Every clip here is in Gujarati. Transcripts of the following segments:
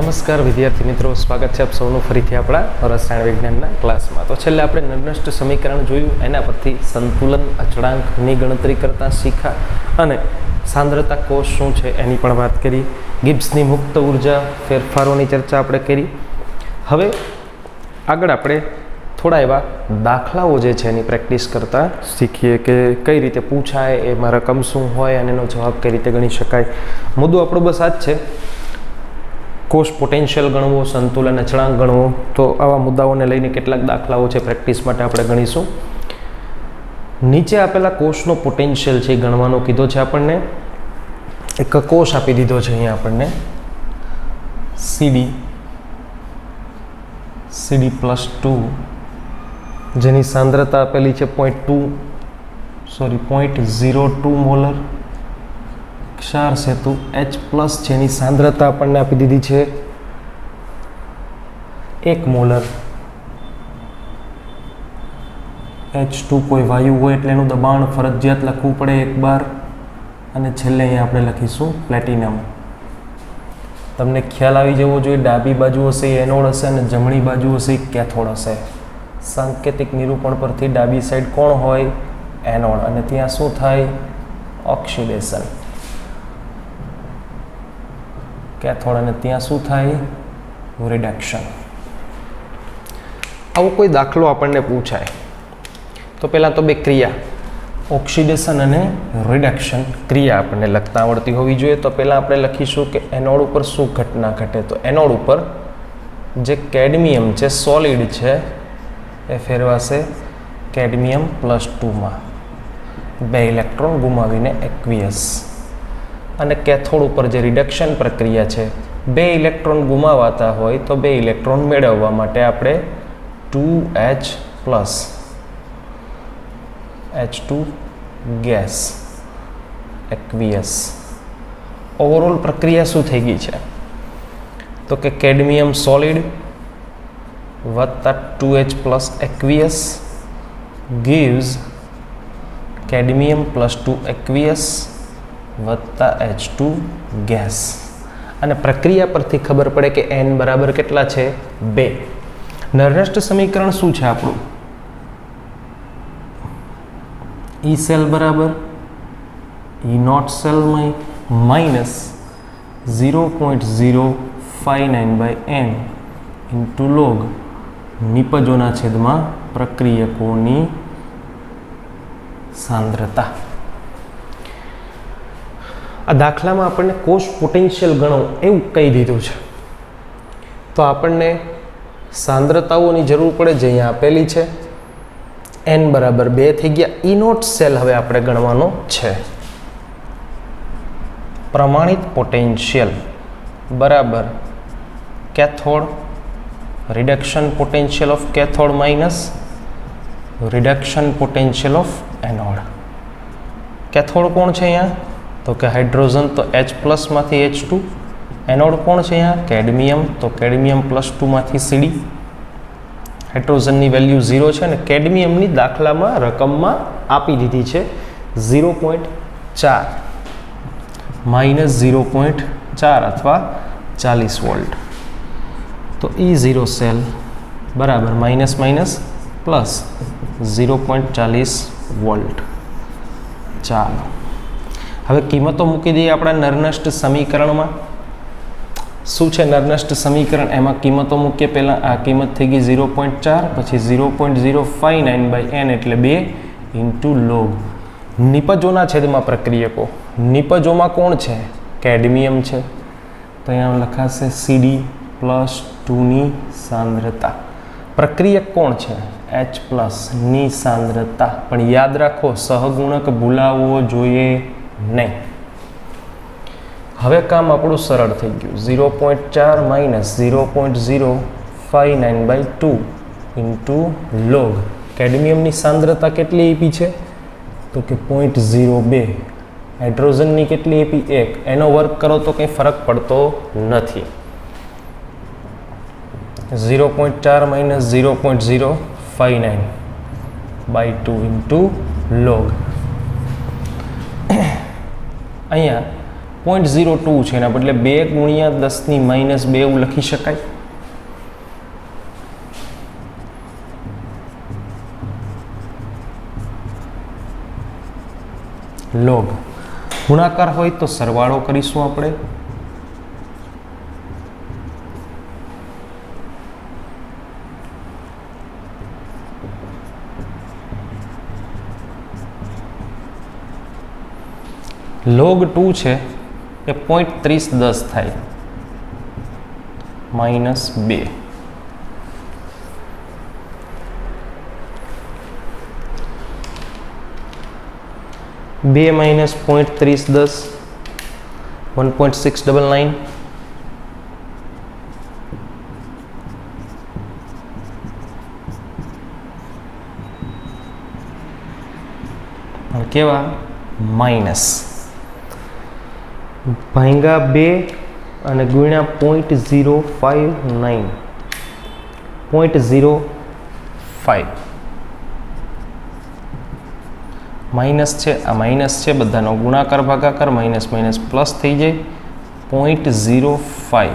નમસ્કાર વિદ્યાર્થી મિત્રો, સ્વાગત છે આપ સૌનું ફરીથી આપણા રસાયણ વિજ્ઞાનના ક્લાસમાં. તો છેલ્લે આપણે નરનષ્ટ સમીકરણ જોયું, એના પરથી સંતુલન અચળાંકની ગણતરી કરતા શીખા અને સાંદ્રતા કોષ શું છે એની પણ વાત કરી. ગિબ્સની મુક્ત ઉર્જા ફેરફારોની ચર્ચા આપણે કરી. હવે આગળ આપણે થોડા એવા દાખલાઓ જે છે એની પ્રેક્ટિસ કરતા શીખીએ કે કઈ રીતે પૂછાય, એમાં રકમ શું હોય અને એનો જવાબ કઈ રીતે ગણી શકાય. મુદ્દો આપણો બસ આ જ છે, કોષ પોટેન્શિયલ ગણવો, સંતુલન અચળાંક ગણવો. તો આવા મુદ્દાઓને લઈને કેટલાક દાખલાઓ છે પ્રેક્ટિસ માટે આપણે ગણીશું. નીચે આપેલા કોષનો પોટેન્શિયલ છે એ ગણવાનો કીધો છે આપણને. એક કોષ આપી દીધો છે અહીંયા આપણને, CD+2, જેની સાંદ્રતા આપેલી છે 0.02 મોલર. ક્ષાર સેતુ H+ જેની સાંદ્રતા આપણને આપી દીધી છે 1 મોલર. H2 કોઈ વાયુ હોય એટલે એનું દબાણ ફરજિયાત લખવું પડે એક બાર. અને છેલ્લે અહીંયા આપણે લખીશું પ્લેટિનમ. તમને ખ્યાલ આવી જવો જોઈએ, ડાબી બાજુ હશે એ એનોડ હશે અને જમણી બાજુ હશે એ કેથોડ હશે. સાંકેતિક નિરૂપણ પરથી ડાબી સાઈડ કોણ હોય? એનોડ. અને ત્યાં શું થાય? ઓક્સિડેશન. કેથોડ. અને ત્યાં શું થાય? રિડક્શન. આવો કોઈ દાખલો આપણને પૂછાય તો પહેલાં તો બે ક્રિયા, ઓક્સિડેશન અને રિડક્શન ક્રિયા આપણને લખતા આવડતી હોવી જોઈએ. તો પહેલાં આપણે લખીશું કે એનોડ ઉપર શું ઘટના ઘટે. તો એનોડ ઉપર જે કેડમિયમ છે, સોલિડ છે, એ ફેરવાશે Cd+2માં, 2 ઇલેક્ટ્રોન ગુમાવીને એક્વિયસ. અને કેથોડ ઉપર જે રિડક્શન પ્રક્રિયા છે, 2 ઇલેક્ટ્રોન ગુમાવાતા હોય તો 2 ઇલેક્ટ્રોન મેળવવા માટે આપણે 2H+, H2 gas, aqueous. Overall પ્રક્રિયા શું થઈ ગઈ છે? તો કે કેડમિયમ સોલિડ વત્તા 2H+ aqueous gives Cd+2 aqueous વત્તા H2 ગેસ. અને પ્રક્રિયા પરથી ખબર પડે કે N બરાબર કેટલા છે? 2. નરનષ્ટ સમીકરણ શું છે આપણું? E સેલ બરાબર E0 cell minus 0.059/n into log નિપજોના છેદમાં પ્રક્રિયકોની સાંદ્રતા. આ દાખલામાં આપણને કોષ પોટેન્શિયલ ગણો એવું કહી દીધું છે. તો આપણને સાંદ્રતાઓની જરૂર પડે, જે અહીંયા આપેલી છે. N બરાબર 2 થઈ ગયા. E0 સેલ હવે આપણે ગણવાનો છે. પ્રમાણિત પોટેન્શિયલ બરાબર cathode, reduction potential of cathode minus reduction potential of anode. Cathode કોણ છે અહીંયા? તો કે હાઇડ્રોજન, તો H+ માંથી H2. એનોડ કોણ છે અહીંયા? કેડમિયમ, તો Cd+2 માંથી Cd. હાઇડ્રોજનની વેલ્યુ 0 છે અને કેડમિયમની દાખલામાં રકમમાં આપી દીધી છે 0.4 -0.4 અથવા 40 વોલ્ટ. તો E0 સેલ બરાબર માઇનસ પ્લસ 0.40 વોલ્ટ. ચાલો હવે કિંમતો મૂકી દઈએ આપણા નરનષ્ટ સમીકરણમાં. શું છે નરનષ્ટ સમીકરણ? એમાં કિંમતો મૂકીએ. પહેલાં આ કિંમત થઈ ગઈ 0.4, પછી 0.059/n એટલે 2 ઇન્ટુ લોગ નિપજોના છેદમાં પ્રક્રિયકો. નિપજોમાં કોણ છે? કેડમિયમ છે, તો અહીંયા લખાશે Cd+2ની સાંદ્રતા. પ્રક્રિયક કોણ છે? H+ ની સાંદ્રતા. પણ યાદ રાખો, સહગુણક ભૂલાવવો જોઈએ નહીં. હવે કામ આપણું સરળ થઈ ગયું. 0.4 માઇનસ 0.059/2 ઇન્ટુ લોગ. કેડમિયમની સાંદ્રતા કેટલી આપી છે? તો કે 0.02. હાઇડ્રોજનની કેટલી આપી? 1. એનો વર્ગ કરો તો કંઈ ફરક પડતો નથી. 0.4 માઇનસ 0.059/2 ઇન્ટુ લોગ. અહીંયા 0.02 છે, એના બદલે 2 ગુણ્યા 10⁻2 એવું લખી શકાય. લોગ ગુણાકાર હોય તો સરવાળો કરીશું આપણે. log 2 છે એ 0.3010 થાય -2. બે માઇનસ 0.3010 1.699. કેવા માઇનસ ભાંગા 2 અને ગુણ્યા 0.059 0.05 માઇનસ છે, આ માઇનસ છે, બધાનો ગુણાકાર ભાગાકાર માઇનસ માઇનસ પ્લસ થઈ જાય 0.05.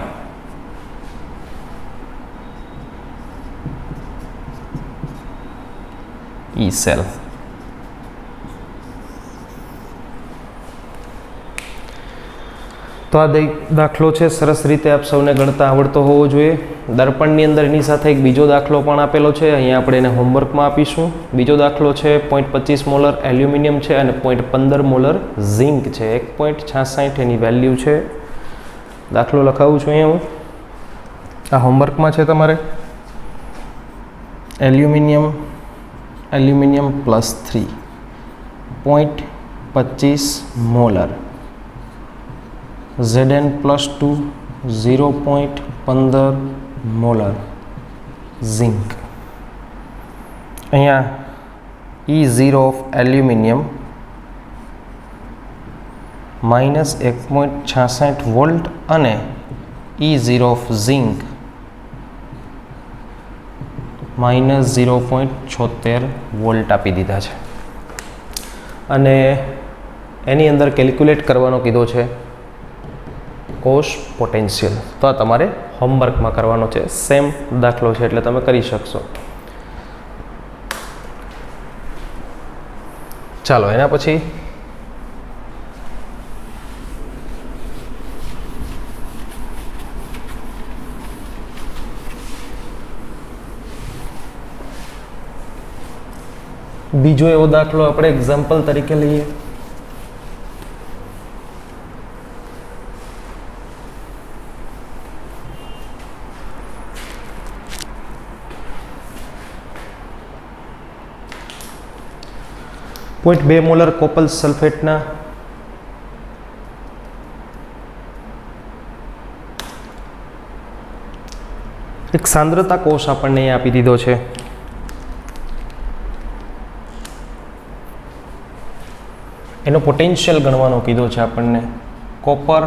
ઈ સેલ તો આ દાખલો છે, સરસ રીતે આપ સૌને ગણતા આવડતો હોવો જોઈએ. દર્પણની અંદર એની સાથે એક બીજો દાખલો પણ આપેલો છે, અહીંયા આપણે એને હોમવર્કમાં આપીશું. બીજો દાખલો છે 0.25 મોલર એલ્યુમિનિયમ છે અને 0.15 મોલર ઝિંક છે. 1.66 એની વેલ્યુ છે. દાખલો લખાવું છું અહીંયા હું. આ હોમવર્કમાં છે તમારે. Aluminium +3 0.25 molar Zn+2 0.15 molar zinc. અહીંયા E0 ઓફ એલ્યુમિનિયમ -1.66 વોલ્ટ અને E0 ઓફ ઝિંક -0.76 વોલ્ટ આપી દીધા છે અને એની અંદર કેલ્ક્યુલેટ કરવાનો કીધો છે કોષ પોટેન્શિયલ. તો આ તમારે હોમવર્કમાં કરવાનો છે. સેમ દાખલો છે એટલે તમે કરી શકશો. ચાલો એના પછી બીજો એવો દાખલો આપણે એક્ઝામ્પલ તરીકે લઈએ. .2 મોલર કોપર સલ્ફેટના એક સાંદ્રતા કોષ આપણને અહીં આપી દીધો છે. એનો પોટેન્શિયલ ગણવાનો કીધો છે આપણને. કોપર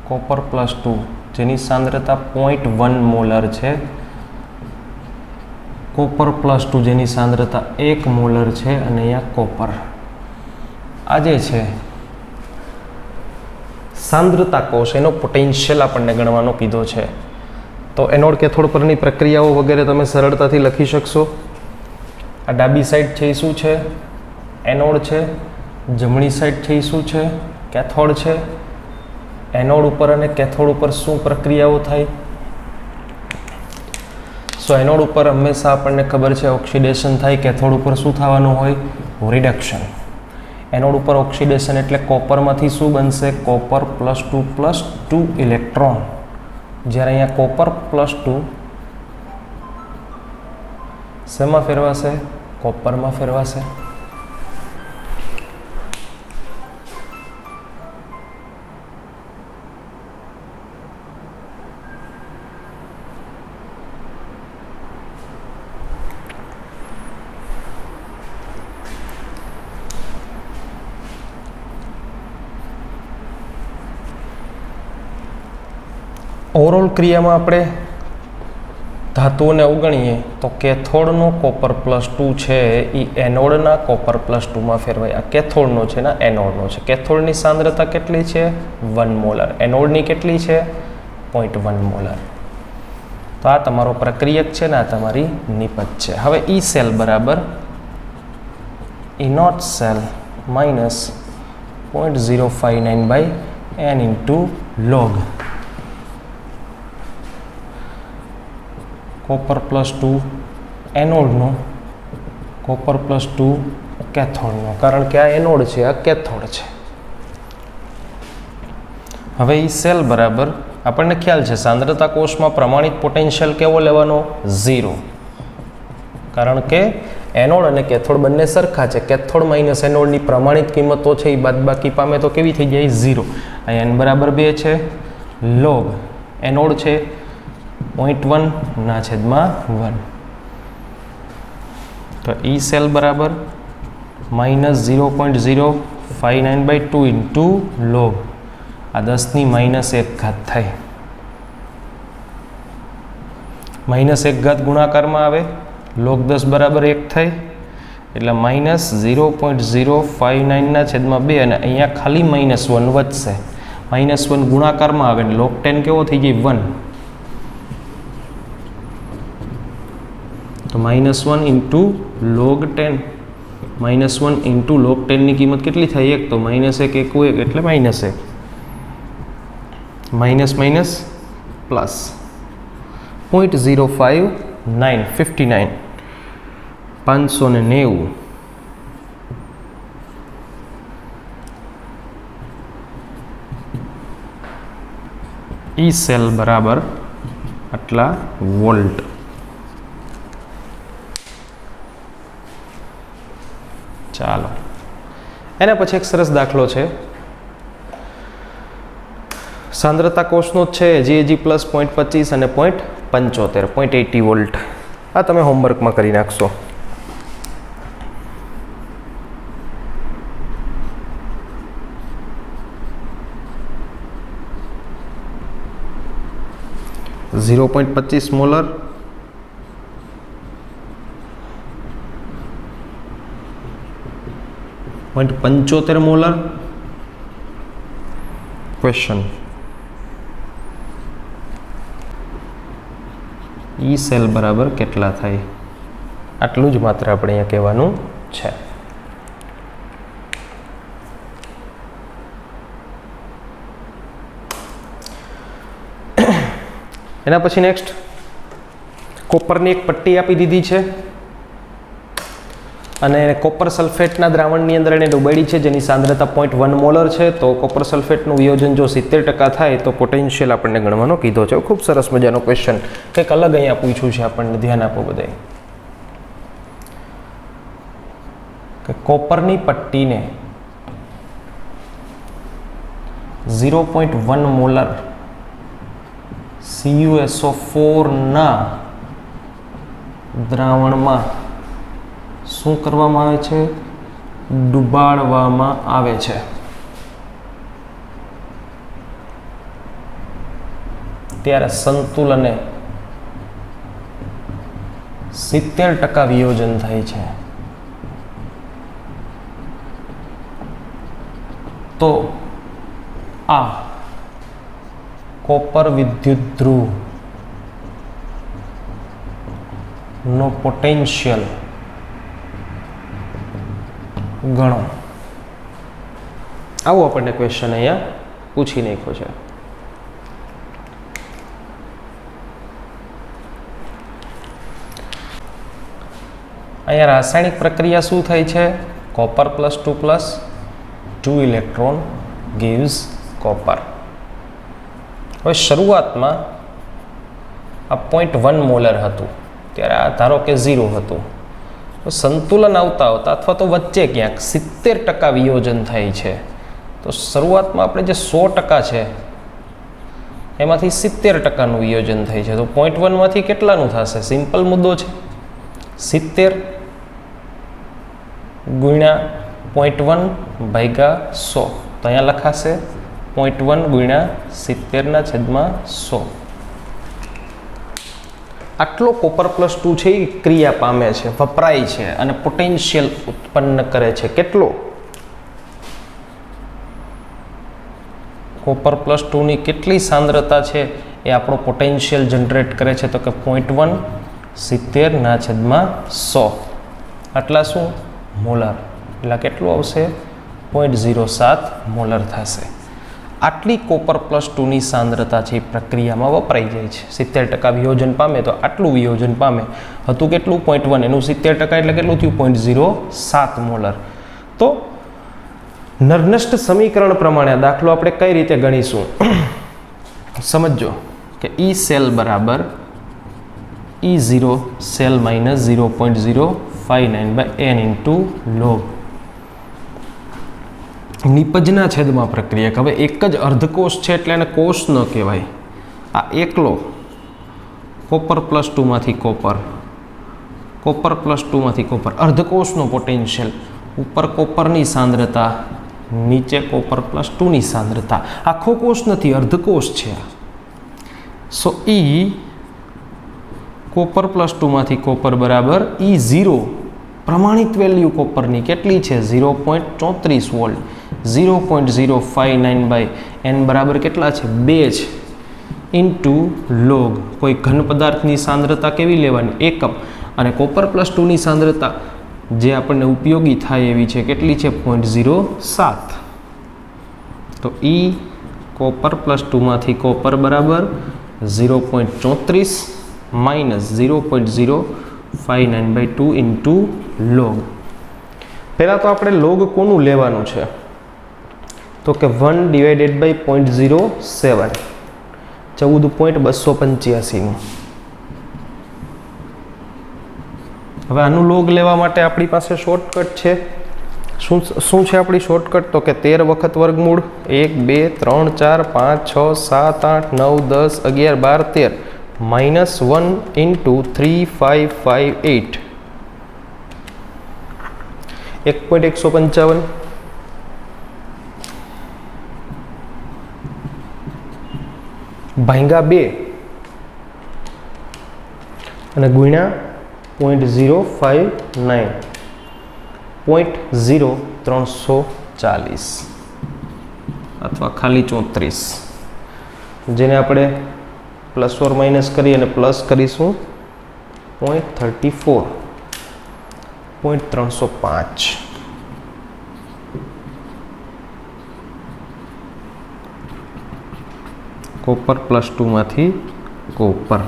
+2 જેની સાંદ્રતા 0.1 મોલર છે. કોપર +2 જેની સાંદ્રતા 1 મોલર છે અને અહીંયા કોપર. આ જે છે સાંદ્રતા કોષ, એનો પોટેન્શિયલ આપણને ગણવાનો કીધો છે. તો એનોડ કેથોડ પરની પ્રક્રિયાઓ વગેરે તમે સરળતાથી લખી શકશો. આ ડાબી સાઈડ છે એ શું છે? એનોડ છે. જમણી સાઈડ છે એ શું છે? કેથોડ છે. એનોડ ઉપર અને કેથોડ ઉપર શું પ્રક્રિયાઓ થાય? સો એનોડ ઉપર હંમેશા આપણને ખબર છે ઓક્સિડેશન થાય. કેથોડ ઉપર શું થવાનું હોય? રિડક્શન. એનોડ ઉપર ઓક્સિડેશન એટલે કોપરમાંથી શું બનશે? Copper +2 electron. જ્યારે અહીંયા કોપર +2 શેમાં ફેરવાશે? કોપરમાં ફેરવાશે. ઓવરઓલ ક્રિયામાં આપણે धातुओं ने अवगणीए तो कैथोडनो कॉपर +2 है ये एनोडना कॉपर +2 में फेरवाय। आ कैथोडनो है ना एनोडनो है। कैथोडनी सांद्रता केटली है 1 मोलर, एनोडनी केटली है 0.1 मोलर। तो आ तमारो प्रक्रियक है ने आ तमारी निपज है। हवे ई सेल बराबर E naught cell minus 0.059/n into log copper +2 एनोडनो कॉपर +2 कैथोडनो, कारण के आ एनोड है आ कैथोड है। हवे ई सेल बराबर आपने ख्याल है सांद्रता कोष में प्रमाणित पोटेंशियल केवो लेवानो 0, कारण के एनोड और कैथोड बंने सरखा है। कैथोड माइनस एनोड की प्रमाणित किंमतो है बादबाकी पामे तो केवी थी जाए 0। एन बराबर 2 है, log एनोड है 0.1/1। तो ई सेल बराबर -0.059/2 इंटू log आ 10⁻1 थाय। -1 गुणाकार में आवे log 10 बराबर 1 थाय एटले -0.059/2 अने अहींया खाली -1 वधशे। -1 गुणाकार में आवे log 10 केवो थई गई 1, तो -1 इंटू log 10 -1 इंटू log 10 की कीमत केटली थाय 1, तो -1 1 एटले -1 minus minus plus 0.059 590 E cell बराबर आटला वोल्ट। चलो एना पछी एक सरस दाखलो है। सांद्रता कोषनो है GAG प्लस 0.25 और 0.75 0.80 वोल्ट। आ तमे होमवर्क में करी नाखशो। .25 molar 0.75 molar. Question E cell बराबर केटला थाय? आटलू ज मात्र आपणे अहींया कहेवानुं छे। एना पछी नेक्स्ट कोपरनी एक पट्टी आपी दीधी छे अने कोपर सल्फेटना द्रावणनी अंदर एने डूबाड़ी छे जेनी सांद्रता 0.1 मोलर है। तो कोपर सल्फेटનું वियोजन जो 70% थाय तो पोटेंशियल आपणे गणવાનો कीधो छे। खूब सरस मजानो क्वेश्चन कंईक अलग अहींया पूछ्युं छे, आपणे ध्यान आपो बधाय के कोपरनी पट्टीने 0.1 मोलर CuSO4 ना द्रावणमां શું કરવામાં આવે છે? ડુબાડવામાં આવે છે। ત્યારે સંતુલને 70% વિયોજન થાય છે। તો આ કોપર વિદ્યુત ધ્રુવ નો પોટેન્શિયલ गणो। आवो आपणे क्वेश्चन अहींया पूछी नाख्यो छे। अहींया रासायनिक प्रक्रिया शुं थाय छे? Copper +2 electron gives copper. हवे शरूआतमां आ 0.1 मोलर हतुं त्यारे आ धारो के 0 हतुं। तो संतुलन आवता होता अथवा तो वच्चे क्या 70% वियोजन थाय छे। तो शुरुआत में आपणे जे 100% है एमांथी 70% नुं वियोजन थाय छे। तो 0.1 मांथी केटलानुं थशे? सिंपल मुद्दो छे 70 गुण्या 0.1/100। तो अहींया लखाशे 0.1 गुण्या 70/100। આટલો કોપર પ્લસ 2 છે એ ક્રિયા પામે છે, વપરાય છે અને પોટેન્શિયલ ઉત્પન્ન કરે છે. કેટલો? કોપર પ્લસ 2 ની કેટલી સાંદ્રતા છે એ આપણો પોટેન્શિયલ જનરેટ કરે છે? તો કે 0.1 70/100. આટલા શું? મોલર. એટલે કેટલું આવશે? 0.07 મોલર થશે. આટલી કોપર પ્લસ 2 ની સાંદ્રતા છે એ પ્રક્રિયામાં વપરાઈ જાય છે. 70% વિયોજન પામે તો આટલું વિયોજન પામે. હતું કેટલું? 0.1. એનું 70% એટલે કેટલું થયું? 0.07 મોલર. તો નર્નસ્ટ સમીકરણ પ્રમાણે દાખલો આપણે કઈ રીતે ગણીશું? સમજો કે E સેલ બરાબર E0 cell minus 0.059/n into log. નિપજના છેદમાં પ્રક્રિયા. હવે એક જ અર્ધકોષ છે એટલે એને કોષ ન કહેવાય. આ એકલો કોપર પ્લસ 2 માંથી કોપર પ્લસ 2 માંથી કોપર. અર્ધકોષનો પોટેન્શિયલ. ઉપર કોપરની સાંદ્રતા, નીચે કોપર પ્લસ 2 ની સાંદ્રતા. આખો કોષ નથી, અર્ધકોષ છે. સો E કોપર પ્લસ 2 માંથી કોપર બરાબર E0 પ્રમાણિત વેલ્યુ કોપરની કેટલી છે? 0.34 વોલ્ટ. 0.059/n બરાબર કેટલા છે? 2 છે. Into log. કોઈ ઘન પદાર્થની સાંદ્રતા કેવી લેવાની? એકમ. અને કોપર પ્લસ 2 ની સાંદ્રતા જે આપણને ઉપયોગી થાય એવી છે, કેટલી છે? 0.07. તો E કોપર પ્લસ 2 માંથી કોપર બરાબર 0.34 માઇનસ 0.059/2 ઇન્ટુ લોગ. પહેલાં તો આપણે લોગ કોનું લેવાનું છે? તો કે 1/0.07, 14.285. હવે આનું લોગ લેવા માટે આપણી પાસે શોર્ટકટ છે. શું છે આપણી શોર્ટકટ? તો કે 13 વખત વર્ગમૂળ 1 2 3 4 5 6 7 8 9 10 11 12 13 -1 ઇન્ટુ 3558 1.155 ભાંગ્યા 2 અને ગુણ્યા 0.059 0.0340 અથવા ખાલી 34, જેને આપણે પ્લસ ઓર માઇનસ કરી અને પ્લસ કરીશું 0.34 0.305. કોપર પ્લસ 2 માંથી કોપર.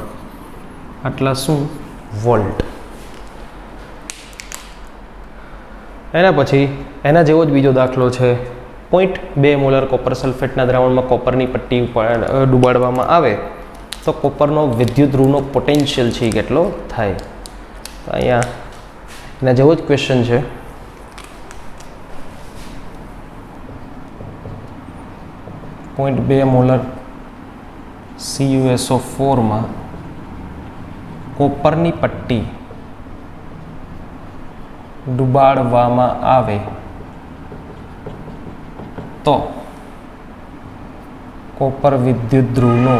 આટલા શું? વોલ્ટ. એના પછી એના જેવો જ બીજો દાખલો છે. 0.2 મોલર કોપર સલ્ફેટના દ્રાવણમાં કોપરની પટ્ટી ડુબાડવામાં આવે તો કોપરનો વિદ્યુત ધ્રુવનો પોટેન્શિયલ છે એ કેટલો થાય? તો અહીંયા એના જેવો જ ક્વેશ્ચન છે. .2 મોલર CuSO4 માં કોપરની પટ્ટી ડુબાડવામાં આવે તો કોપર વિદ્યુત ધ્રુવનો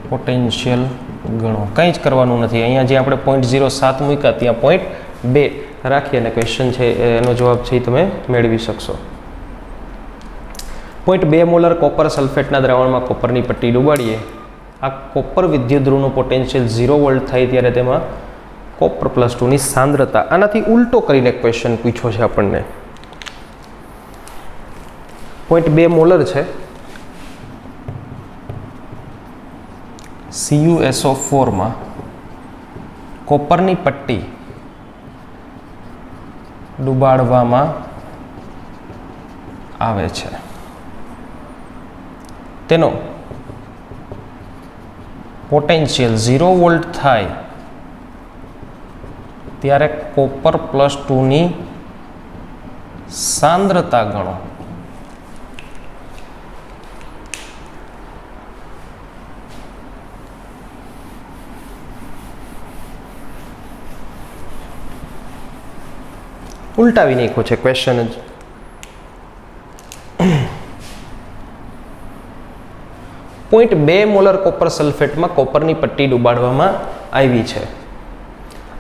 પોટેન્શિયલ ગણો. કંઈ જ કરવાનું નથી. અહીંયા જે આપણે 0.07 મૂક્યા ત્યાં 0.2 રાખી અને ક્વેશ્ચન છે એનો જવાબ છે તમે મેળવી શકશો. 0.2 મોલર કોપર સલ્ફેટના દ્રાવણમાં કોપરની પટ્ટી ડુબાડીએ. આ કોપર વિદ્યુત ધ્રુવનું પોટેન્શિયલ 0 વોલ્ટ થાય ત્યારે તેમાં કોપર પ્લસ 2 ની સાંદ્રતા. આનાથી ઉલટો કરીને ક્વેશ્ચન પૂછ્યો છે આપણને. 0.2 મોલર છે CuSO4 માં કોપરની પટ્ટી ડુબાડવામાં આવે છે. તેનો પોટેન્શિયલ 0 વોલ્ટ થાય ત્યારે કોપર પ્લસ 2 ની સાંદ્રતા ગણો. ઉલટાવી નાખ્યો છે ક્વેશ્ચન જ. 0.2 મોલર કોપર સલ્ફેટમાં કોપરની પટ્ટી ડુબાડવામાં આવી છે.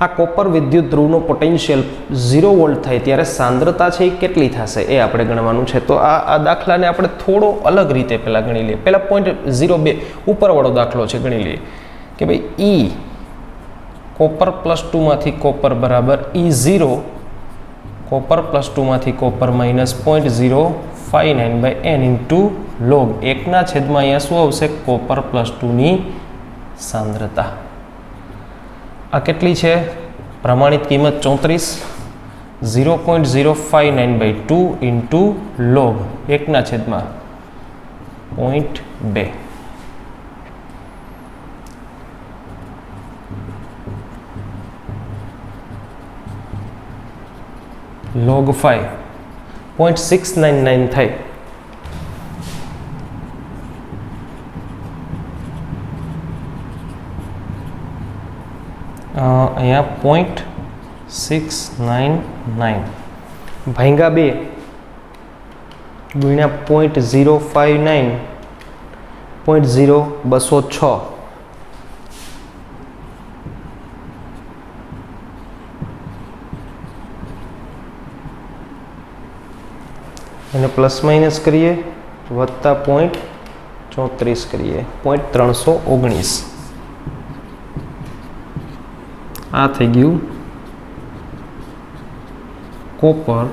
આ કોપર વિદ્યુત ધ્રુવનો પોટેન્શિયલ 0 વોલ્ટ થાય ત્યારે સાંદ્રતા છે એ કેટલી થશે એ આપણે ગણવાનું છે. તો આ દાખલાને આપણે થોડો અલગ રીતે પહેલાં ગણી લઈએ. પહેલાં 0.02 ઉપરવાળો દાખલો છે, ગણી લઈએ કે ભાઈ E કોપર +2 માંથી કોપર બરાબર E0 કોપર +2 માંથી copper minus 0.059/n into log 1 ના છેદમાં અહીંયા શું આવશે? કોપર +2 ની સાંદ્રતા. આ કેટલી છે? પ્રમાણિત કિંમત 34, 0.059/2 ઇન્ટુ લોગ 1 ના છેદમાં 0.2. log 5 0.699 થાય. અહીંયા 0.699 ભાંગ્યા 2 ગુણ્યા 0.059 0.0206 એને પ્લસ માઇનસ કરીએ વત્તા 0.34 કરીએ 0.319. આ થઈ ગયું કોપર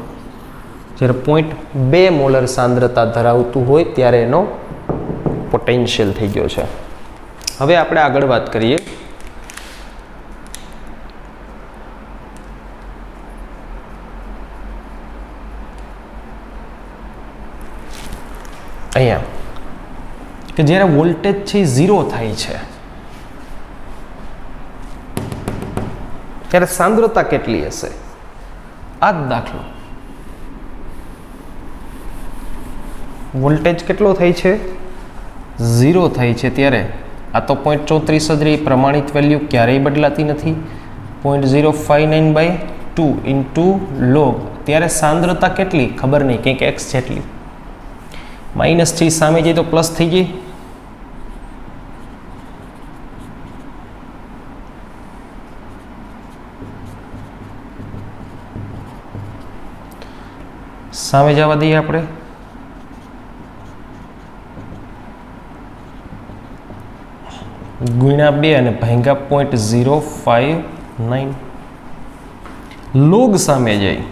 જ્યારે 0.2 મોલર સાંદ્રતા ધરાવતું હોય ત્યારે એનો પોટેન્શિયલ થઈ ગયો છે. હવે આપણે આગળ વાત કરીએ. અહીંયા કે જ્યારે વોલ્ટેજ છે 0 થાય છે ત્યારે સાંદ્રતા કેટલી હશે? આ જ દાખલો. વોલ્ટેજ કેટલો થાય છે? 0 થાય છે ત્યારે આ તો 0.34 જ રહી. પ્રમાણિત વેલ્યુ ક્યારેય બદલાતી નથી. 0.059/2 ઇન્ટુ લોગ ત્યારે સાંદ્રતા કેટલી ખબર નહીં, કંઈક x જેટલી. માઇનસ છે સામે જઈએ તો પ્લસ થઈ ગઈ. સામે જવા દઈએ આપણે. ગુણ્યા 2 અને ભાંગ્યા 0.059. લોગ સામે જાય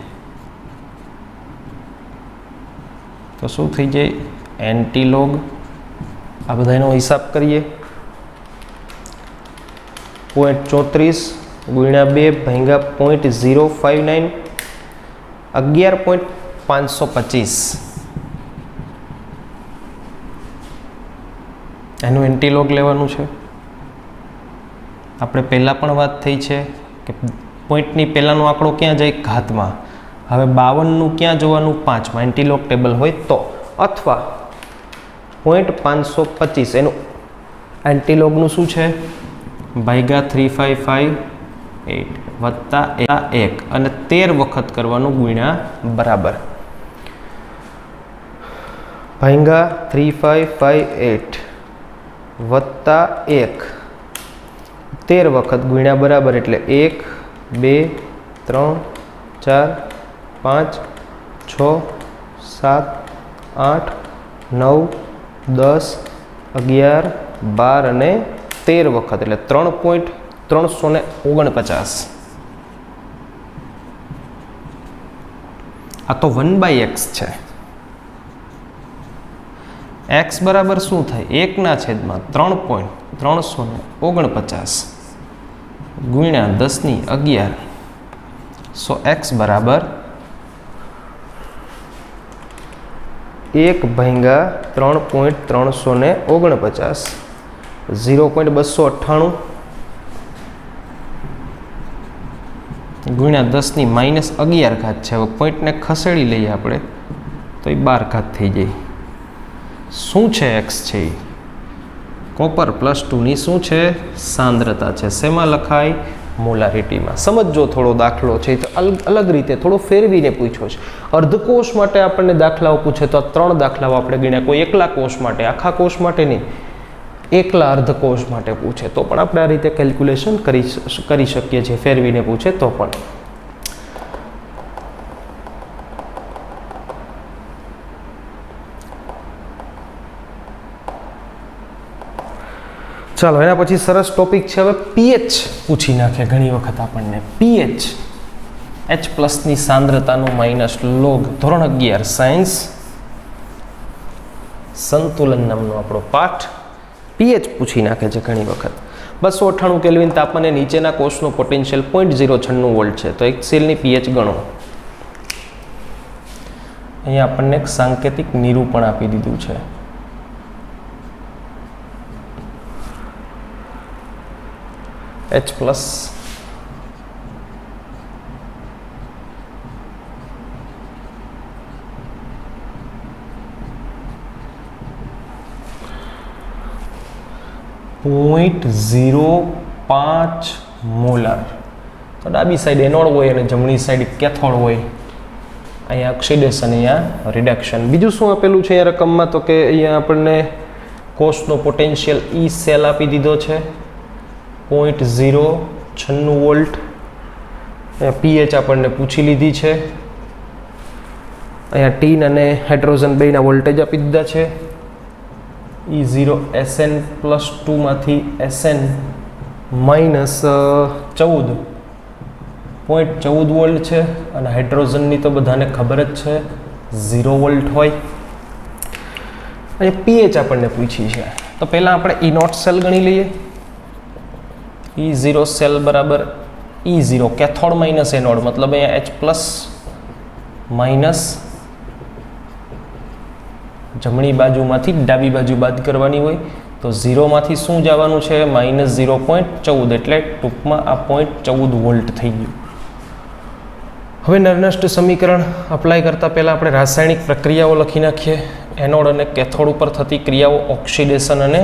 તો શું થઈ જાય? Anti log. આ બધાનો હિસાબ કરીએ. 0.34 ગુણ્યા 2 ભાંગ્યા 0.059 11.525. એનું એન્ટી લોગ લેવાનું છે. આપણે પહેલાં પણ વાત થઈ છે કે પોઈન્ટની પહેલાંનો આંકડો ક્યાં જાય? ઘાતમાં. હવે 52નું ક્યાં જોવાનું? 5માં એન્ટીલોગ ટેબલ હોય તો, અથવા 0.525 એનું એન્ટીલોગનું શું છે? ભાગ્યા 3558 વત્તા 1 અને 13 વખત કરવાનું ગુણ્યા બરાબર ભાગ્યા 3558 વત્તા 1 13 વખત ગુણ્યા બરાબર એટલે 1 2 3 4 5 6 7 8 9 10 11 12 અને 13 વખત એટલે 3.349. આ તો 1/x છે. x બરાબર શું થાય? 1 ના છેદમાં 3.349 ગુણ્યા 10^11. સો x બરાબર 1/3.349 0.298 ગુણ્યા 10^-11 છે. હવે પોઈન્ટને ખસેડી લઈએ આપણે તો એ 12 થઈ જાય. શું છે x છે? કોપર +2 શું છે? સાંદ્રતા છે. શેમાં લખાય? મોલારિટીમાં. સમજો થોડો દાખલો છે તો અલગ રીતે થોડો ફેરવીને પૂછ્યો છે. અર્ધકોષ માટે આપણને દાખલાઓ પૂછે તો આ 3 દાખલાઓ આપણે ગણ્યા. કોઈ એકલા કોષ માટે, આખા કોષ માટે નહીં. એકલા અર્ધકોષ માટે પૂછે તો પણ આપણે આ રીતે કેલ્ક્યુલેશન કરી શકીએ છીએ, ફેરવીને પૂછે તો પણ. ચાલો એના પછી સરસ ટોપિક છે હવે પીએચ પૂછી નાખે ઘણી વખત આપણને. પીએચ H+ સાંદ્રતાનું માઇનસ લોગ, ધોરણ 11 સાયન્સ, સંતુલન નામનો આપણો પાઠ. પીએચ પૂછી નાખે છે ઘણી વખત. 298 કેલ્વિન તાપમાને નીચેના કોષનું પોટેન્શિયલ 0.096 વોલ્ટ છે, તો એક સેલની પીએચ ગણો. અહીંયા આપણને એક સાંકેતિક નિરૂપણ આપી દીધું છે. H+ .05 molar. તો ડાબી સાઈડ એનોડ હોય અને જમણી સાઈડ કેથોડ હોય. અહીંયા ઓક્સિડેશન, અહીંયા રિડક્શન. બીજું શું આપેલું છે અહીંયા રકમમાં? તો કે અહીંયા આપણને કોષનો પોટેન્શિયલ E સેલ આપી દીધો છે 0.096 વોલ્ટ. પીએચ આપણને પૂછી લીધી છે. અહીંયા ટીન અને હાઇડ્રોજન બેના વોલ્ટેજ આપી દીધા છે. E0 Sn+2 માંથી Sn -14.14 વોલ્ટ છે અને હાઇડ્રોજનની તો બધાને ખબર જ છે 0 વોલ્ટ હોય. અને પીએચ આપણને પૂછી છે તો પહેલાં આપણે E0 સેલ ગણી લઈએ. E0 સેલ બરાબર E0 કેથોડ માઇનસ એનોડ, મતલબ અહીંયા H+ માઇનસ જમણી બાજુમાંથી ડાબી બાજુ બાદ કરવાની હોય તો 0 માંથી શું જવાનું છે? -0.14, એટલે ટૂંકમાં આ 0.14 વોલ્ટ થઈ ગયું. હવે નરનષ્ટ સમીકરણ અપ્લાય કરતાં પહેલાં આપણે રાસાયણિક પ્રક્રિયાઓ લખી નાખીએ. એનોડ અને કેથોડ ઉપર થતી ક્રિયાઓ ઓક્સિડેશન અને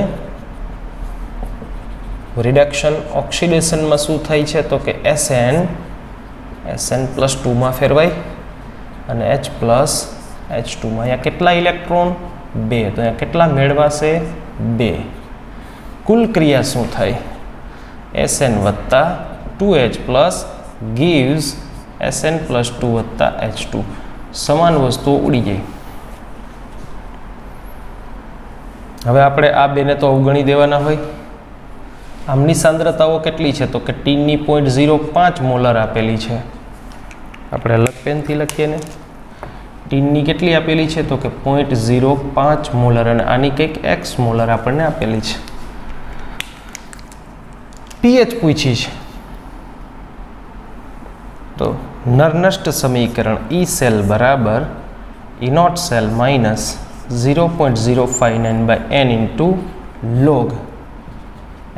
રિડક્શન. ઓક્સિડેશનમાં શું થાય છે? તો કે Sn+2 માં ફેરવાય અને H+H2 માં. અહીંયા કેટલા ઇલેક્ટ્રોન? 2. તો અહીંયા કેટલા મેળવાશે? 2. કુલ ક્રિયા શું થાય? Sn + 2H+ gives Sn+2 + H2. સમાન વસ્તુઓ ઉડી જાય. હવે આપણે આ બેને તો અવગણી દેવાના હોય. આમની સાંદ્રતાઓ કેટલી છે? તો કે ટીનની 0.05 મોલર આપેલી છે. આપણે અલગ પેનથી લખીએ ને. ટીનની કેટલી આપેલી છે? તો કે 0.05 મોલર અને આની કંઈક x મોલર આપણને આપેલી છે. પીએચ પૂછી છે તો નરનષ્ટ સમીકરણ E સેલ બરાબર E0 cell minus 0.059/n into log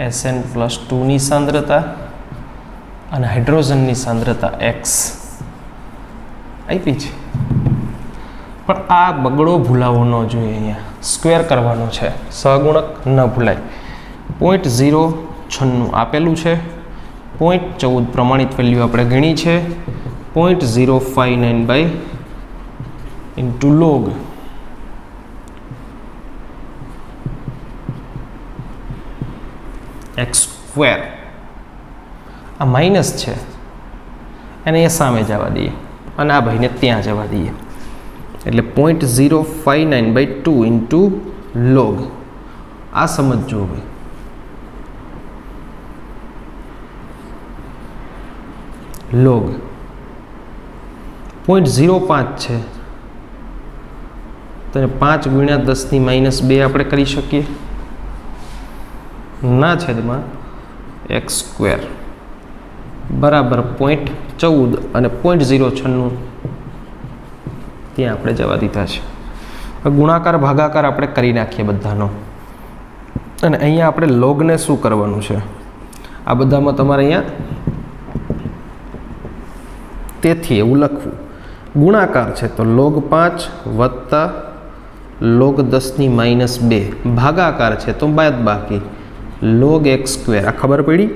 Sn+2 ની સાંદ્રતા અને હાઇડ્રોજનની સાંદ્રતા x આપી છે. પણ આ બગડો ભૂલાવો ન જોઈએ. અહીંયા સ્ક્વેર કરવાનો છે, સહગુણક ન ભૂલાય. 0.096 આપેલું છે. 0.14 પ્રમાણિત વેલ્યુ આપણે ગણી છે. 0.059 ઇન્ટુ લોગ x². આ માઇનસ છે એને એ સામે જવા દઈએ અને આ ભાઈને ત્યાં જવા દઈએ. એટલે 0.059/2 ઇન્ટુ લોગ. આ સમજો ભાઈ. લોગ 0.05 છે તો 5 × 10⁻² આપણે કરી શકીએ. ના છેદમાં x² બરાબર 0.14 અને 0.096 ત્યાં આપણે જવા દીધા છે. ગુણાકાર ભાગાકાર આપણે કરી નાખીએ બધાનો. અને અહીંયા આપણે લોગને શું કરવાનું છે? આ બધામાં તમારે અહીંયા તેથી એવું લખવું. ગુણાકાર છે તો log 5 વત્તા log 10⁻². ભાગાકાર છે તો બાદબાકી log x². આ ખબર પડી?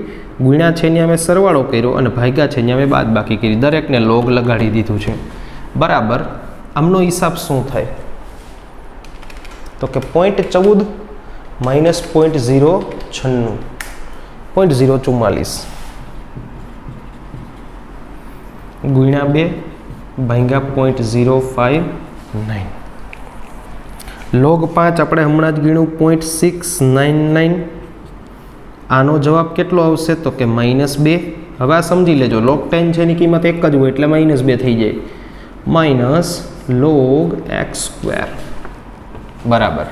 ગુણ્યા છે અહીંયા અમે સરવાળો કર્યો અને ભાગ્યા છે અહીંયા અમે બાદબાકી કરી. દરેકને log લગાડી દીધું છે. બરાબર. આમનો હિસાબ શું થાય? તો કે 0.14 માઇનસ 0.096 0.044 ગુણ્યા 2 ભાગ્યા 0.059 log 5 આપણે હમણાં જ ગણ્યું 0.699 આનો જવાબ કેટલો આવશે તો કે -2 હવે આ સમજી લેજો log 10 છે એની કિંમત એક જ હોય એટલે -2 થઈ જાય માઇનસ log x સ્ક્વેર બરાબર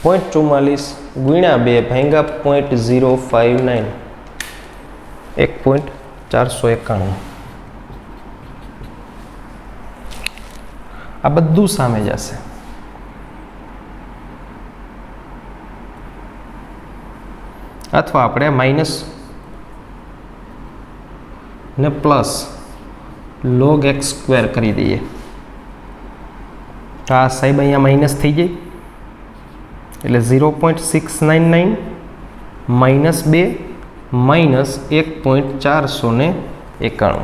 0.44 ગુણ્યા 2 ભાગ્યા 0.059 1.491 આ બધું સામે જશે અથવા આપણે માઇનસ ને પ્લસ log x સ્ક્વેર કરી દઈએ તો આ સાહેબ અહીંયા માઇનસ થઈ જાય એટલે 0.699 માઇનસ 2 માઇનસ 1.491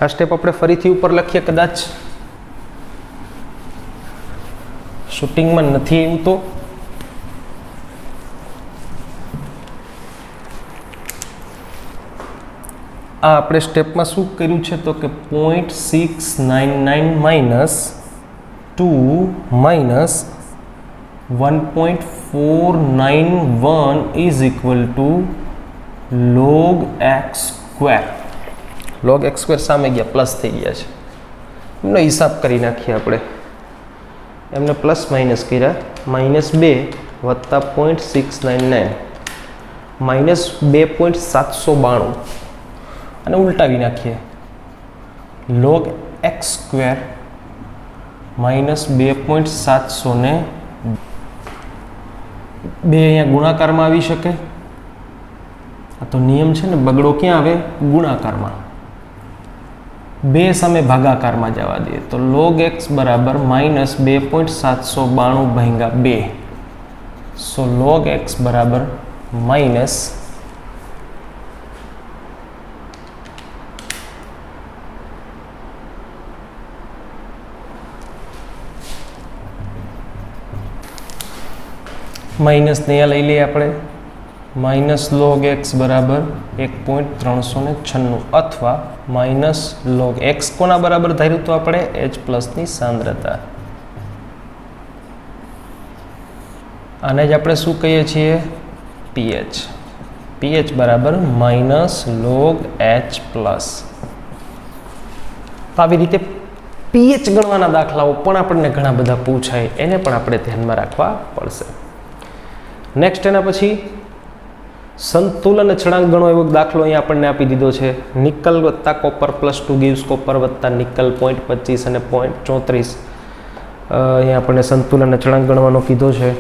આ સ્ટેપ આપણે ફરીથી ઉપર લખીએ કદાચ શૂટિંગમાં નથી એવું તો આ આપણે સ્ટેપમાં શું કર્યું છે તો કે 0.699 minus 2 minus 1.491 is equal two log x square log x square સામે ગયા પ્લસ થઈ ગયા છે એમનો હિસાબ કરી નાખીએ આપણે એમને પ્લસ માઇનસ કર્યા -2 વત્તા 0.699 માઇનસ 2.792 અને ઉલટાવી નાખીએ log x સ્ક્વેર માઇનસ 2.700 બે અહીંયા ગુણાકારમાં આવી શકે આ તો નિયમ છે ને બગડો ક્યાં આવે ગુણાકારમાં બે સામે ભાગાકારમાં જવા દઈએ તો log x બરાબર માઇનસ 2.792 ભાગ્યા 2 સો log x બરાબર માઇનસ માઇનસ ને લઈ લઈએ આપણે માઇનસ log x બરાબર 1.396 અથવા માઇનસ log x કોના બરાબર ધાર્યું તો આપણે h પ્લસની સાંદ્રતા આને જ આપણે શું કહીએ છીએ pH બરાબર માઇનસ log h પ્લસ તો આવી રીતે pH ગણવાના દાખલાઓ પણ આપણને ઘણા બધા પૂછાય એને પણ આપણે ધ્યાનમાં રાખવા પડશે નેક્સ્ટ એના પછી સંતુલન અચળાંક ગણો એવો દાખલો અહીંયા આપણને આપી દીધો છે નિકલ વત્તા કોપર +2 gives કોપર વત્તા નિકલ 0.25 અને 0.34 અહીંયા આપણને સંતુલન અચળાંક ગણવાનો કીધો છે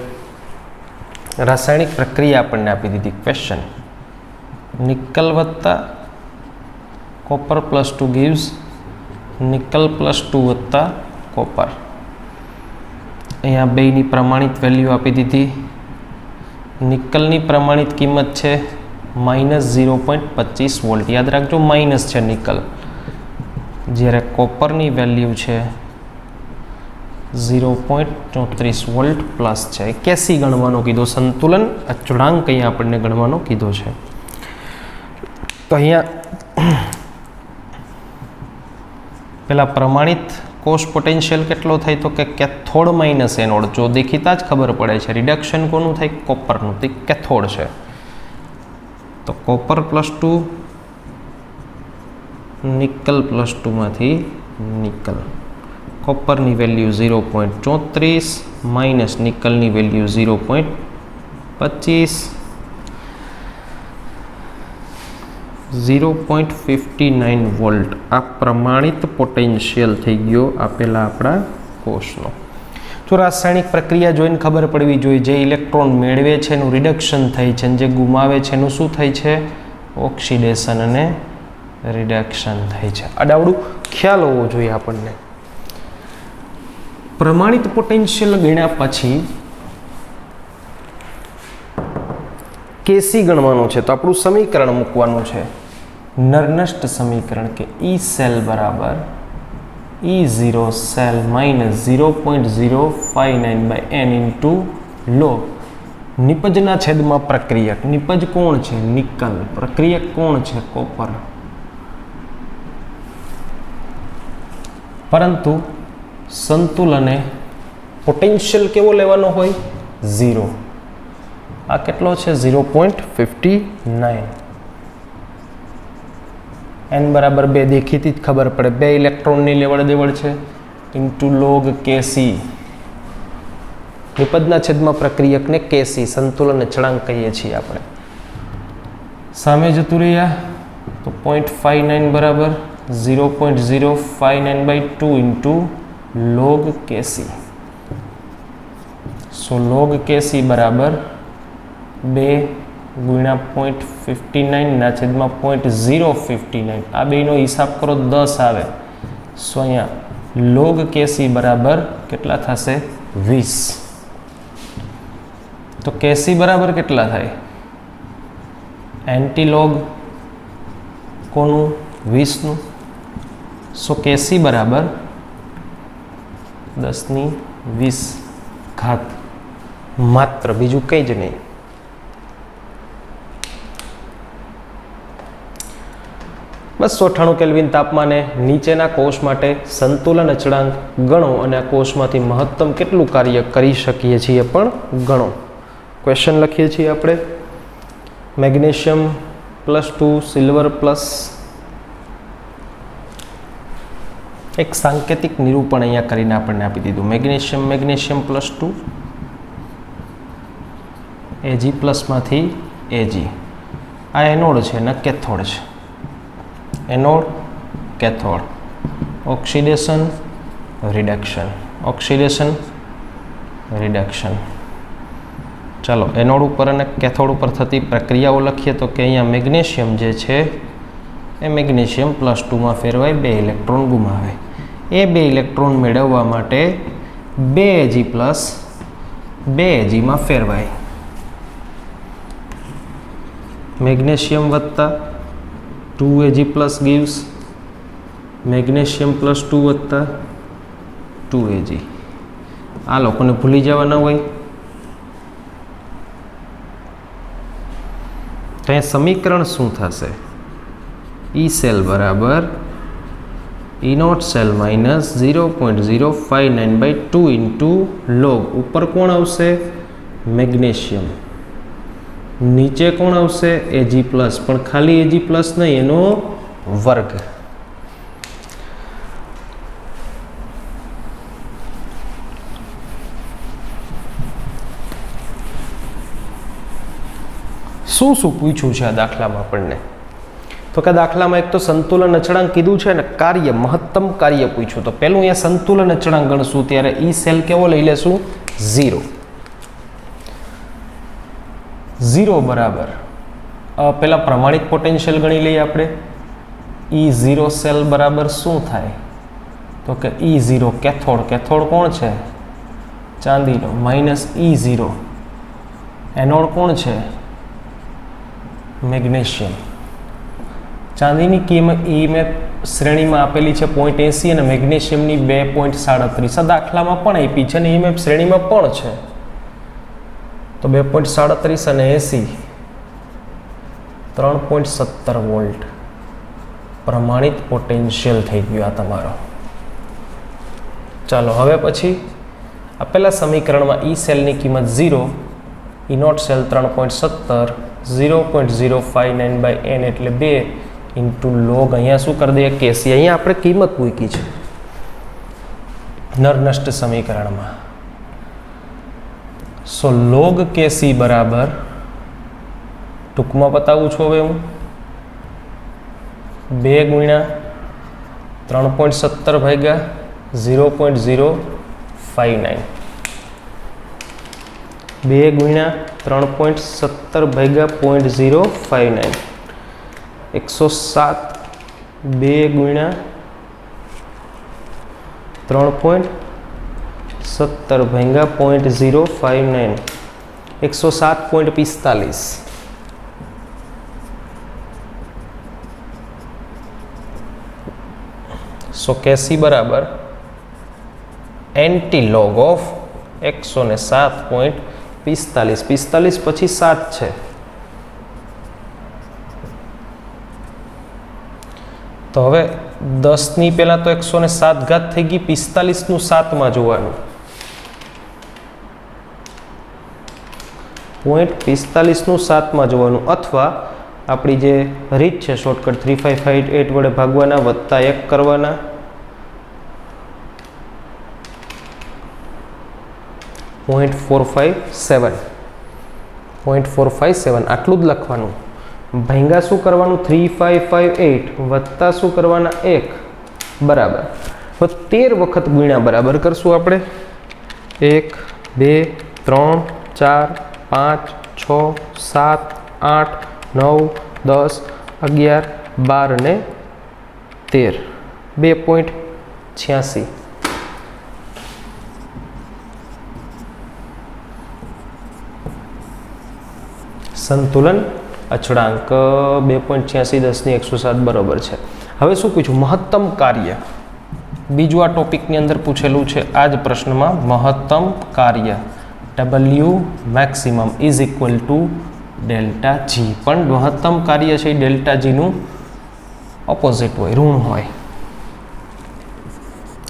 રાસાયણિક પ્રક્રિયા આપણને આપી દીધી ક્વેશ્ચન નિકલ વત્તા કોપર +2 gives નિકલ +2 વત્તા કોપર અહીંયા બેની પ્રમાણિત વેલ્યુ આપી દીધી નિકલની પ્રમાણિત કિંમત છે -0.25 વોલ્ટ યાદ રાખજો માઇનસ છે નિકલ જ્યારે કોપરની વેલ્યુ છે 0.34 વોલ્ટ પ્લસ છે 81 ગણવાનો કીધો સંતુલન અચળાંક અહીંયા આપણને ગણવાનો કીધો છે તો અહીંયા પેલા પ્રમાણિત કોષ પોટેન્શિયલ કેટલો થાય તો કે કેથોડ માઇનસ એનોડ જો દેખીતા જ ખબર પડે છે રિડક્શન કોનું થાય કોપરનું તે કેથોડ છે તો કોપર +2 નિકલ +2 માંથી નિકલ કોપરની વેલ્યુ 0.34 માઇનસ નિકલની વેલ્યુ 0.25 0.59 વોલ્ટ આ પ્રમાણિત પોટેન્શિયલ થઈ ગયો આપેલા આપણા કોષનો જો રાસાયણિક પ્રક્રિયા જોઈને ખબર પડવી જોઈએ જે ઇલેક્ટ્રોન મેળવે છે એનું રિડક્શન થાય છે અને જે ગુમાવે છે એનું શું થાય છે ઓક્સિડેશન અને રિડક્શન થાય છે આડાવડું ખ્યાલ હોવો જોઈએ આપણને પ્રમાણિત પોટેન્શિયલ ગણ્યા પછી કેસી ગણવાનું છે તો આપણું સમીકરણ મૂકવાનું છે નરનષ્ટ સમીકરણ કે E સેલ બરાબર E0 cell minus 0.059 by n into log નિપજના છેદમાં પ્રક્રિયક, નિપજ કોણ છે? નિકલ, પ્રક્રિયક કોણ છે? કોપર. પરંતુ સંતુલને પોટેન્શિયલ કેવો લેવાનો હોય? 0. આ કેટલો છે? 0.59. n બરાબર 2 દેખીતી જ ખબર પડે, 2 ઇલેક્ટ્રોનની લેવડ દેવડ છે ઇન્ટુ લોગ કેસી. નિપજના છેદમાં પ્રક્રિયકને કેસી સંતુલન અચળાંક કહીએ છીએ આપણે. સામે જતું રહ્યા તો 0.59 બરાબર 0.059/2 ઇન્ટુ લોગ કેસી. સો લોગ કેસી બરાબર 2 ગુણ્યા 0.59 ના છેદમાં 0.059. આ બેનો હિસાબ કરો 10 આવે. સો અહીંયા લોગ કેસી બરાબર કેટલા થશે? 20. તો કેસી બરાબર કેટલા થાય? એન્ટીલોગ કોનું? 20નું. સો કેસી બરાબર 10⁻20 માત્ર, બીજું કંઈ જ નહીં. બસ 198 કેલ્વિન તાપમાને નીચેના કોષ માટે સંતુલન અચળાંક ગણો અને આ કોષમાંથી મહત્તમ કેટલું કાર્ય કરી શકીએ છીએ પણ ગણો. ક્વેશ્ચન લખીએ છીએ આપણે. Magnesium +2, silver plus. એક સાંકેતિક નિરૂપણ અહીંયા કરીને આપણને આપી દીધું. Magnesium +2, Ag પ્લસમાંથી Ag. આ એનોડ છે ને કેથોડ છે. Anode cathode. Oxidation reduction, oxidation reduction. ચાલો એનોડ ઉપર અને કેથોડ ઉપર થતી પ્રક્રિયાઓ લખીએ તો કે અહીંયા મેગ્નેશિયમ જે છે એ મેગ્નેશિયમ +2માં ફેરવાય, 2 ઇલેક્ટ્રોન ગુમાવે. એ 2 ઇલેક્ટ્રોન મેળવવા માટે 2 Ag પ્લસ 2 Agમાં ફેરવાય. મેગ્નેશિયમ વત્તા 2 Ag પ્લસ gives મેગ્નેશિયમ +2 વત્તા 2 Ag. આ લોકોને ભૂલી જવાના હોય. તો અહીં સમીકરણ શું થશે? ઈ સેલ બરાબર E naught cell minus 0.059/2 into log. ઉપર કોણ આવશે? મેગ્નેશિયમ. નીચે કોણ આવશે? Ag પ્લસ, પણ ખાલી Ag પ્લસ નહીં, એનો વર્ગ. શું શું પૂછ્યું છે આ દાખલામાં આપણને? તો કે દાખલામાં એક તો સંતુલન અચળાંક કીધું છે ને કાર્ય, મહત્તમ કાર્ય પૂછ્યું. તો પહેલું અહીંયા સંતુલન અચળાંક ગણશું ત્યારે ઈ સેલ કેવો લઈ લેશું? 0. 0 બરાબર પહેલા પ્રમાણિત પોટેન્શિયલ ગણી લઈએ આપણે. E0 સેલ બરાબર શું થાય? તો કે E0 કેથોડ. કેથોડ કોણ છે? ચાંદીનો. માઇનસ E0 એનોડ કોણ છે? મેગ્નેશિયમ. ચાંદીની કિંમત મેં શ્રેણીમાં આપેલી છે 0.80 અને મેગ્નેશિયમની 2.37. આ દાખલામાં પણ આપી છે અને મેં શ્રેણીમાં પણ છે. તો 2.37 અને 80 3.17 વોલ્ટ પ્રમાણિત પોટેન્શિયલ થઈ ગયું આ તમારો. ચાલો હવે પછી આપેલા સમીકરણમાં ઈ સેલની કિંમત 0, ઈ નોટ સેલ 3.17, 0.059/n એટલે 2 ઇન્ટુ લોગ. અહીંયા શું કરી દઈએ? કેસી. અહીંયા આપણે કિંમત મૂકી છે નરનષ્ટ સમીકરણમાં. સો લોગ કેસી બરાબર, ટૂંકમાં બતાવું છું હવે હું, 2 ગુણ્યા 3.17 ભાગ્યા 0.059. 2 ગુણ્યા 3.17 ભાગ્યા 0.059. 107. 2 ગુણ્યા 3.17 ભાગ્યા 0.059. 107.45. સો કેસી બરાબર એન્ટી લોગ ઓફ 107.45. 45, 45 પછી 7 છે, તો હવે 10ની પહેલાં તો 107 ઘાત થઈ ગઈ, 45નું 7માં જોવાનું, 0.45નું 7માં જોવાનું, અથવા આપણી જે રીત છે શોર્ટકટ 3558 વડે ભાગવાના, વત્તા 1 કરવાના, .457 આટલું જ લખવાનું. ભાંગા શું કરવાનું 3558 વત્તા શું કરવાના 1 બરાબર. હવે 13 વખત ગુણ્યા બરાબર કરશું આપણે. 1 2 3 4 5 6 7 8 9 10 11 12 ને 13 2.86. સંતુલન અચળાંક 2.86 10ની 107 બરોબર છે. હવે શું પૂછ્યું? મહત્તમ કાર્ય. બીજું આ ટોપિકની અંદર પૂછેલું છે આ જ પ્રશ્નમાં. મહત્તમ કાર્ય W maximum is equal to delta G. પણ મહત્તમ કાર્ય છે એ ડેલ્ટા જીનું ઓપોઝિટ હોય, ઋણ હોય.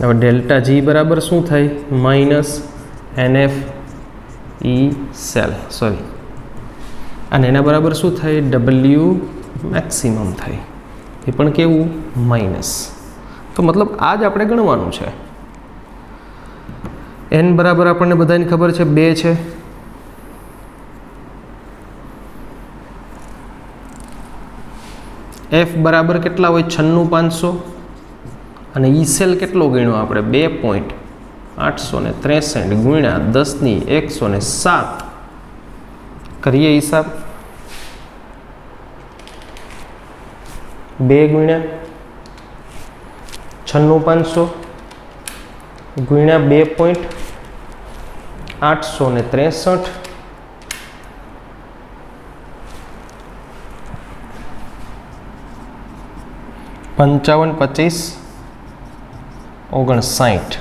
હવે ડેલ્ટા જી બરાબર શું થાય? Minus NF E cell, sorry, અને એના બરાબર શું થાય? W મેક્સિમમ થાય. એ પણ કેવું? માઇનસ. તો મતલબ આ જ આપણે ગણવાનું છે. n બરાબર આપણને બધાને ખબર છે 2 છે. f બરાબર કેટલા હોય? 96500. અને ઈ સેલ કેટલો ગણ્યો આપણે? 2.863 ગુણ્યા 10ની 107. કરીએ હિસાબ. 2 ગુણ્યા 96500 ગુણ્યા 2.863 55 25 59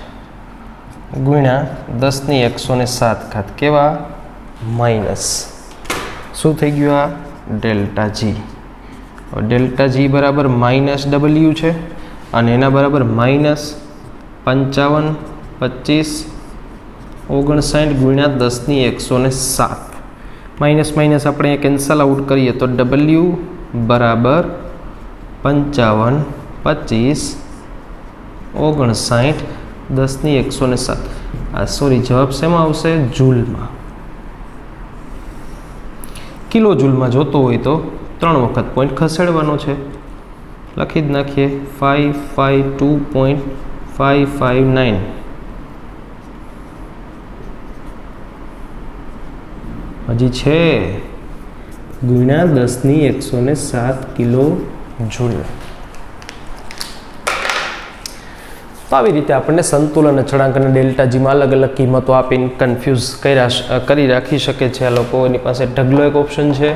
ગુણ્યા 10ની 107 ઘાત. કેવા? માઇનસ. શું થઈ ગયું? આ ડેલ્ટા જી. ડેલ્ટા જી બરાબર માઇનસ W છે અને એના બરાબર માઇનસ 55 25 59 ગુણ્યા 10ની 107. માઇનસ માઇનસ આપણે કેન્સલ આઉટ કરીએ તો W બરાબર 55 25 59 10ની 107. આ સોરી, જવાબ શેમાં આવશે? જૂલમાં. કિલો જૂલમાં જોતો હોય તો 3 વખત પોઈન્ટ ખસેડવાનો છે. લખી જ નાખીએ. 552.559 હજી છે ગુણ્યા 10ની 107 કિલો જૂલ. તો આવી રીતે આપણને સંતુલન અચળાંક અને ડેલ્ટા જીમાં અલગ અલગ કિંમતો આપીને કન્ફ્યુઝ કરી રાખી શકે છે આ લોકો. એની પાસે ઢગલો એક ઓપ્શન છે.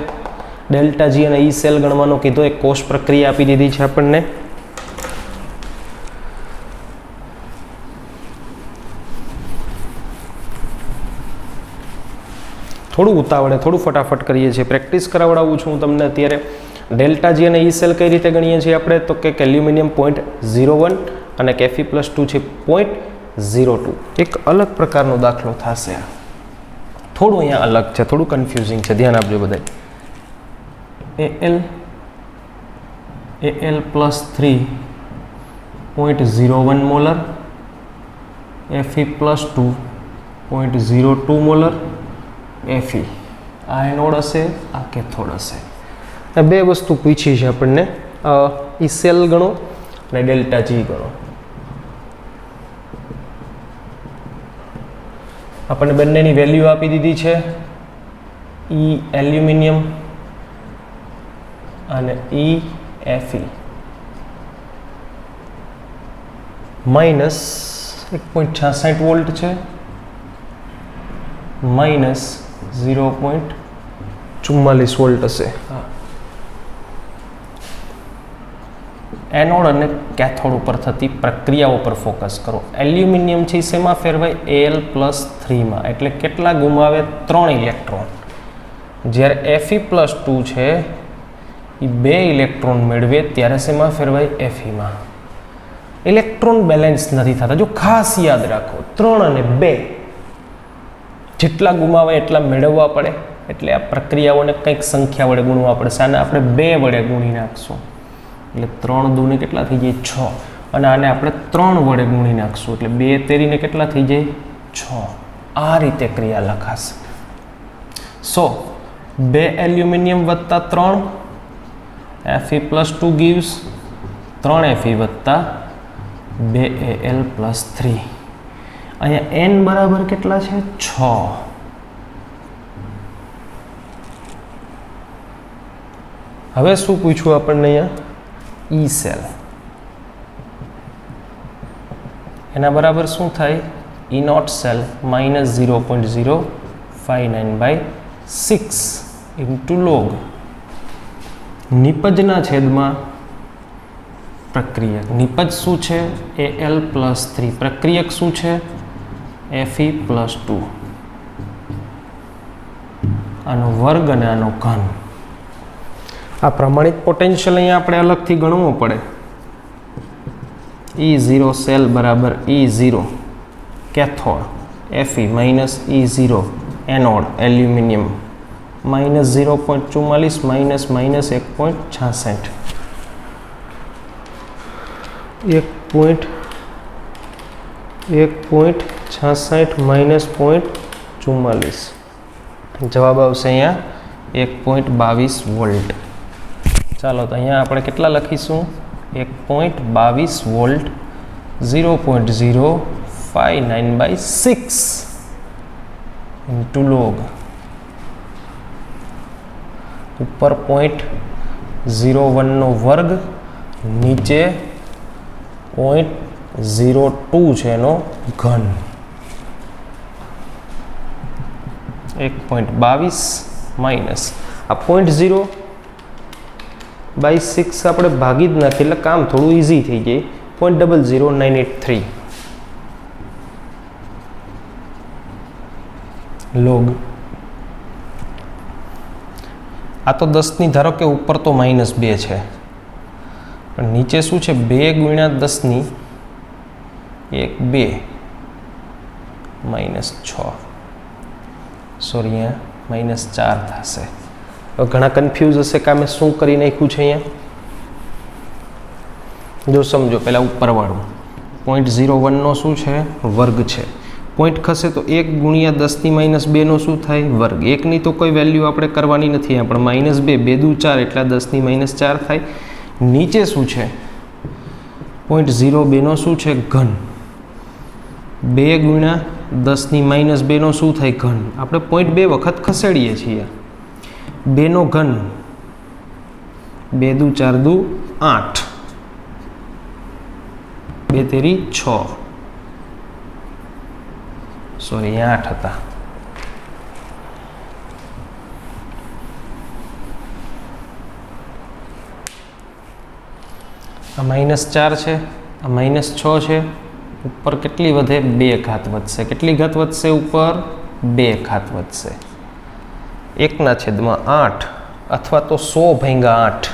ડેલ્ટા જી અને ઈ સેલ ગણવાનો કીધો, એક કોષ પ્રક્રિયા આપી દીધી છે આપણને. થોડું ઉતાવળે, થોડું ફટાફટ કરીએ છીએ. પ્રેક્ટિસ કરાવડાવું છું હું તમને અત્યારે. ડેલ્ટા જી અને ઈ સેલ કઈ રીતે ગણીએ છીએ આપણે? તો કે એલ્યુમિનિયમ 0.01 અને Fe+2 છે 0.02. એક અલગ પ્રકારનો દાખલો થશે. થોડું અહીંયા અલગ છે, થોડું કન્ફ્યુઝિંગ છે, ધ્યાન આપજો બધા. Al+3 0.01 molar, Fe+2 0.02 molar, Fe. આ એનોડ હશે, આ કેથોડ હશે. બે વસ્તુ પૂછી છે આપણને. ઈ સેલ ગણો અને ડેલ્ટા જી ગણો. આપણને બંનેની વેલ્યુ આપી દીધી છે. ઈ એલ્યુમિનિયમ અને ઈ Fe. માઇનસ 1.66 વોલ્ટ છે, માઇનસ 0.44 વોલ્ટ હશે. એનોડ અને કેથોડ ઉપર થતી પ્રક્રિયાઓ પર ફોકસ કરો. એલ્યુમિનિયમ છે શેમાં ફેરવાય? Al+3માં, એટલે કેટલા ગુમાવે? 3 ઇલેક્ટ્રોન. જ્યારે Fe+2 છે એ 2 ઇલેક્ટ્રોન મેળવે ત્યારે શેમાં ફેરવાય? Feમાં. ઇલેક્ટ્રોન બેલેન્સ નથી થતા. જો ખાસ યાદ રાખો, 3 અને 2 જેટલા ગુમાવે એટલા મેળવવા પડે, એટલે આ પ્રક્રિયાઓને કંઈક સંખ્યા વડે ગુણવા પડશે. આને આપણે 2 વડે ગુણી નાખશું, એટલે 3 દૂને કેટલા થઈ જાય? 6. અને આને આપણે 3 વડે ગુણી નાખશું, એટલે 2 તેરીને કેટલા થઈ જાય? 6. આ રીતે ક્રિયા લખાશે. સો 2 એલ્યુમિનિયમ વત્તા 3 Fe+2 gives 3 Fe વત્તા 2 Al+3. અહીંયા n બરાબર કેટલા છે? 6. હવે શું પૂછ્યું આપણને અહીંયા? E cell. એના બરાબર શું થાય? E naught cell -0.059/6 into log. નિપજના છેદમાં પ્રક્રિયક. નિપજ શું છે? Al+3. પ્રક્રિયક શું છે? Fe+2. આનો વર્ગ અને આનો ઘન. આ પ્રમાણિત પોટેન્શિયલ અહીંયા આપણે અલગથી ગણવું પડે. E0 સેલ બરાબર E0 cathode, Fe -E0 anode aluminium -0.44 -1.66 -0.44 જવાબ આવશે અહીંયા 1.22 વોલ્ટ. ચાલો તો અહીંયા આપણે કેટલા લખીશું? 1.22 વોલ્ટ 0.059/6 ઇન્ટુ લોગ. ઉપર 0.01 વર્ગ, નીચે 0.02 છે એનો ઘન. 1.22 માઇનસ આ 0.0/6 આપણે ભાગી જ નાખીએ એટલે કામ થોડું ઇઝી થઈ જાય. 0.00983 લોગ. આ તો 10ની ધારો કે ઉપર તો -2 છે, પણ નીચે શું છે? 2 ગુણ્યા 10ની 1 2 -6 સોરી અહીંયા -4 થશે. હવે ઘણા કન્ફ્યુઝ હશે કે અમે શું કરી નાખ્યું છે અહીંયા. જો સમજો, પહેલાં ઉપરવાળું 0.01નો શું છે? વર્ગ છે. પોઈન્ટ ખસે તો 1 ગુણ્યા 10ની -2નો શું થાય? વર્ગ. 1ની તો કોઈ વેલ્યુ આપણે કરવાની નથી, આપણે -2 2 દુ 4 એટલે 10ની -4 થાય. નીચે શું છે? 0.02નો શું છે? ઘન. 2 ગુણ્યા 10ની -2નો શું થાય? ઘન. આપણે 0.2 વખત ખસેડીએ છીએ. 2નો ઘન 2 દુ 4 દુ 8, 2 તેરી 6, સોરી 8 હતા. આ -4 છે, આ -6 છે. ઉપર કેટલી વધે? 2 ઘાત વધશે. કેટલી ઘાત વધશે? ઉપર 2 ઘાત વધશે. 1/8 અથવા તો 100/8.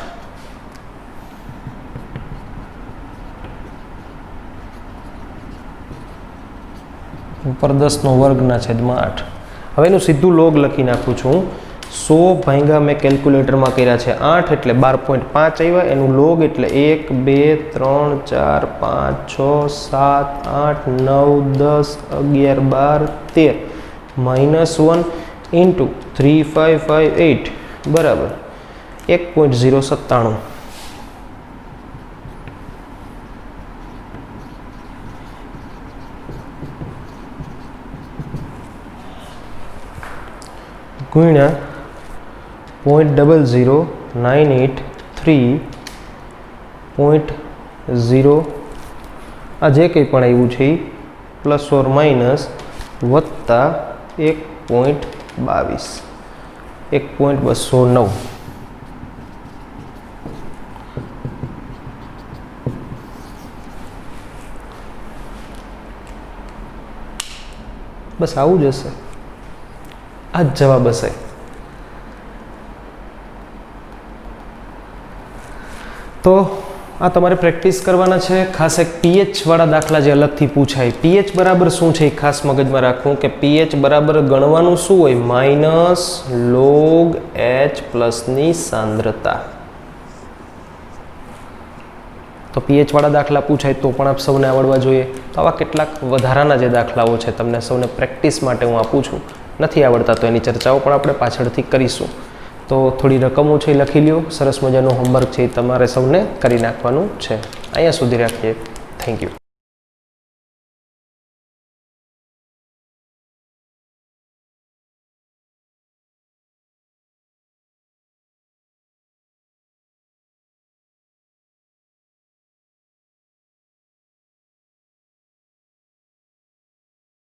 ઉપર 10નો વર્ગના છેદમાં 8. હવે એનું સીધું લોગ લખી નાખું છું. 100 મેં કેલ્ક્યુલેટરમાં કર્યા છે 8 એટલે 12.5 આવ્યા. એનું લોગ એટલે 1 2 3 4 5 6 7 8 9 10 11 12 13 -1 ઇન્ટુ 3558 બરાબર 1.097. ગુણ્યા 0.00983.0 આ જે કંઈ પણ આવ્યું છે એ ± વત્તા 1.22 1.209 બસ આવું જ હશે, આ જ જવાબ હશે. તો આ તમારે પ્રેક્ટિસ કરવાના છે. ખાસ એક પીએચ વાળા દાખલા જે અલગથી પૂછાય, પીએચ બરાબર શું છે એ ખાસ મગજમાં રાખવું કે પીએચ બરાબર ગણવાનું શું હોય, માઇનસ લોગ એચ પ્લસની સાંદ્રતા. તો પીએચ વાળા દાખલા પૂછાય તો પણ આપ સૌને આવડવા જોઈએ. તો આવા કેટલાક વધારાના જે દાખલાઓ છે તમને સૌને પ્રેક્ટિસ માટે હું આપું છું. નથી આવડતા તો એની ચર્ચાઓ પણ આપણે પાછળથી કરીશું. તો થોડી રકમો છે એ લખી લ્યો. સરસ મજાનું હોમવર્ક છે એ તમારે સૌને કરી નાખવાનું છે. અહીંયા સુધી રાખીએ. Thank you.